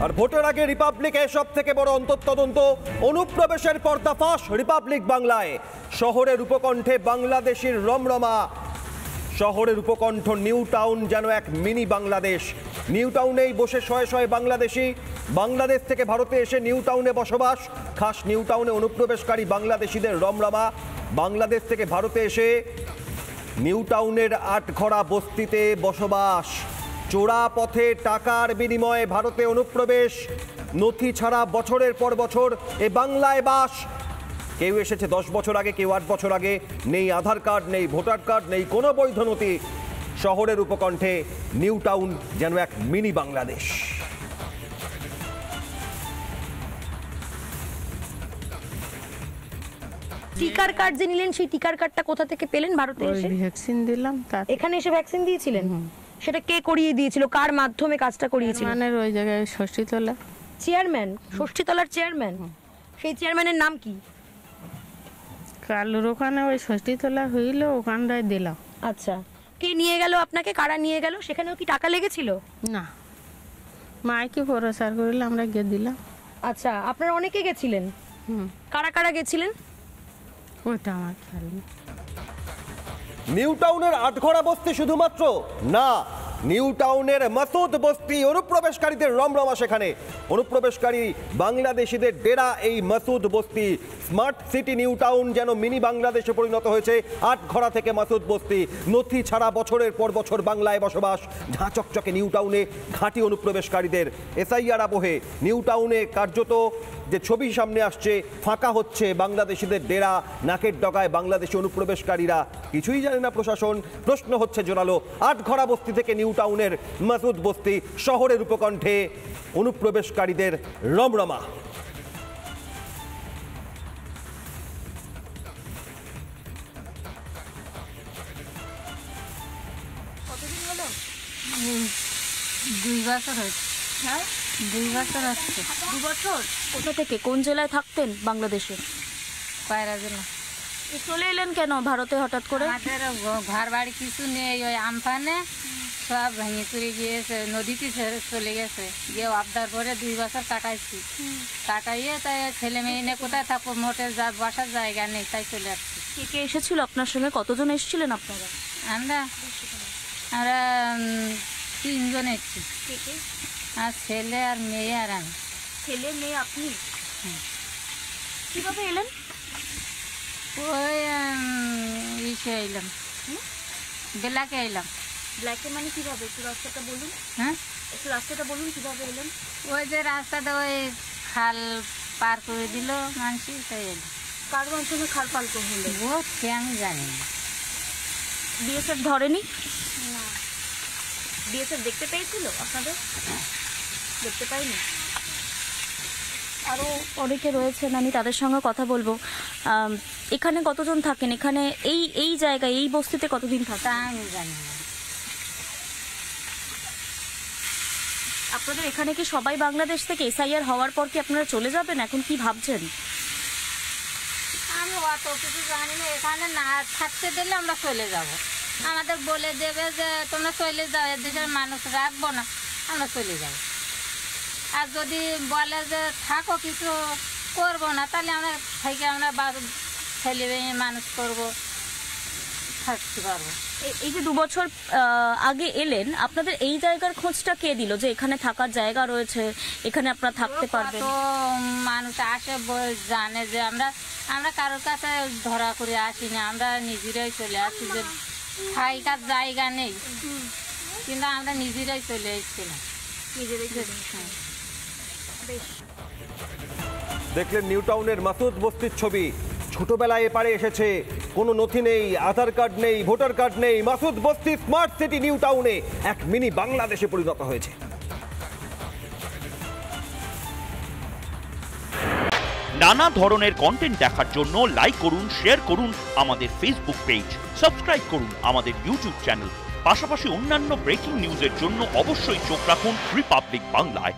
আর ভোটের আগে রিপাবলিকে সব থেকে বড় অন্তর্তদন্ত, অনুপ্রবেশের পর্দাফাঁস রিপাবলিক বাংলায়। শহরের উপকণ্ঠে বাংলাদেশের রমরমা। শহরের উপকণ্ঠ নিউ টাউন যেন এক মিনি বাংলাদেশ। নিউ টাউনেই বসে শয়ে শয়ে বাংলাদেশি। বাংলাদেশ থেকে ভারতে এসে নিউ টাউনে বসবাস। খাস নিউ টাউনে অনুপ্রবেশকারী বাংলাদেশিদের রমরমা। বাংলাদেশ থেকে ভারতে এসে নিউ টাউনের আটঘরা বস্তিতে বসবাস। চোরা পথে টাকার বিনিময়ে ভারতে অনুপ্রবেশ, নথি ছাড়া বছরের পর বছর এ বাংলায় বাস। কেউ এসেছে 10 বছর আগে, কেউ 8 বছর আগে। নেই আধার কার্ড, নেই ভোটার কার্ড, নেই কোনো বৈধ নথি। শহরের উপকণ্ঠে নিউ টাউন যেন এক মিনি বাংলাদেশ। টিকার কার্ড যে নিলেন, সেই টিকার কার্ডটা কোথা থেকে পেলেন? ভারতে এসে ভ্যাকসিন দিলাম। এখানে এসে ভ্যাকসিন দিয়েছিলেন? সেটা কে করিয়ে দিয়েছিল? কার মাধ্যমে কাজটা করিয়েছিল? মানে ওই জায়গায় ষষ্ঠীতলা চেয়ারম্যান, ষষ্ঠীতলার চেয়ারম্যান। সেই চেয়ারম্যানের নাম কি? কালুর ওখানে ওই ষষ্ঠীতলা হইল, ওখানটায় দিলাম। আচ্ছা, কে নিয়ে গেল আপনাকে? কারা নিয়ে গেল? সেখানেও কি টাকা লেগেছিল? না, মাইকে প্রচার করিলে আমরা গিয়ে দিলাম। আচ্ছা, আপনারা অনেকে গেছিলেন? কারা কারা গেছিলেন? ওটা আমার খেয়াল নেই। নিউ টাউনের আটঘরা বস্তি শুধুমাত্র না, নিউ টাউনের মাসুদ বস্তি অনুপ্রবেশকারীদের রমরমা। সেখানে অনুপ্রবেশকারী বাংলাদেশিদের ডেরা এই মাসুদ বস্তি। স্মার্ট সিটি নিউ টাউন যেন মিনি বাংলাদেশে পরিণত হয়েছে। আটঘরা থেকে মাসুদ বস্তি, নথি ছাড়া বছরের পর বছর বাংলায় বসবাস। ঝাঁচকচকে নিউ টাউনে ঘাঁটি অনুপ্রবেশকারীদের। এসআইআর আবহে নিউ টাউনে কার্যত যে ছবি সামনে আসছে, ফাঁকা হচ্ছে বাংলাদেশিদের ডেরা। নাকের ডগায় বাংলাদেশি অনুপ্রবেশকারীরা। কিছুই জানে না প্রশাসন। প্রশ্ন হচ্ছে জোরালো। আটঘরা বস্তি থেকে নিউ টাউনের মাসুদ বস্তি। শহরের উপকণ্ঠে অনুপ্রবেশকারীদের রমরমা। কতদিন হলো? 2 বছর হয়েছে। হ্যাঁ, 2 বছর হচ্ছে। 2 বছর। কোথা থেকে, কোন জেলায় থাকতেন বাংলাদেশে? পায়রা জেলা। চলে এলেন কেন ভারতে হঠাৎ করে? আমাদের ঘর বাড়ি কিছু নেই, ওই আমফানে সব ভেঙে চুরে গিয়েছে, নদীতে চলে গেছে। গিয়ে আবদার করে 2 বছর কাটাইছি। কাটাইয়ে তাই ছেলে মেয়ে নিয়ে কোথায় থাকবো, মোটে বসার জায়গা নেই, তাই চলে আসছি। কে কে এসেছিল আপনার সঙ্গে? কতজন এসেছিলেন আপনারা? আমরা 3 জন এসেছি। কে কে? আর ছেলে আর মেয়ে আর আমি। ছেলে মেয়ে আপনি? কিভাবে এলেন? ওই ইসে এলাম, বেলাকে এলাম। ব্ল্যাকে মানে কিভাবে? একটু রাস্তাটা বলুন। হ্যাঁ, একটু রাস্তাটা বলুন, কিভাবে এলেন? ওই যে রাস্তাটা ওই খাল পার করে দিল মানুষ, তাই এলো। কার মাধ্যমে খাল পাল করে হলো? বহুত কে আমি জানি না। বিএসএফ ধরেনি? না, বিএসএফ দেখতে পেয়েছিল আপনাদের? দেখতে পাইনি। আরও অনেকে রয়েছেন, আমি তাদের সঙ্গে কথা বলবো। এখানে কতজন থাকেন? এখানে এই জায়গায়, এই বস্তিতে কতদিন তা থাকেন? আমি জানি না। আপনাদের এখানে কি সবাই বাংলাদেশ থেকে? এসআইআর হওয়ার পর কি আপনারা চলে যাবেন? এখন কি ভাবছেন? আমি অত কিছু জানি না। এখানে না থাকতে দিলে আমরা চলে যাব। আমাদের বলে দেবে যে তোমরা চলে যাও, এদেশের মানুষ রাখবো না, আমরা চলে যাব। আর যদি বলে যে থাকো, কিছু করবো না, তাহলে আমরা থেকে আমরা ছেলে মেয়ে মানুষ করবো, থাকতে পারবো। এই যে 2 বছর আগে এলেন, আপনাদের এই জায়গার খোঁজটা কে দিল যে এখানে থাকার জায়গা রয়েছে, এখানে আপনারা থাকতে পারবেন? তো মানুষ আসে, জানে যে আমরা কারোর কাছে ধরা করে আসি না, আমরা নিজেরাই চলে আসি। যে থাকার জায়গা নেই, কিন্তু আমরা নিজেরাই চলে এসেছিলাম। দেখলেন নিউ টাউনের মাসুদ বস্তির ছবি। ছোটবেলায় এপারে এসেছে, কোনো নথি নেই, আধার কার্ড নেই, ভোটার কার্ড নেই। মাসুদ বস্তি স্মার্ট সিটি নিউ টাউনে এক মিনি বাংলাদেশে পরিণত হয়েছে। নানা ধরনের কন্টেন্ট দেখার জন্য লাইক করুন, শেয়ার করুন আমাদের ফেসবুক পেজ, সাবস্ক্রাইব করুন আমাদের ইউটিউব চ্যানেল। পাশাপাশি অন্যান্য ব্রেকিং নিউজের জন্য অবশ্যই চোখ রাখুন রিপাবলিক বাংলায়।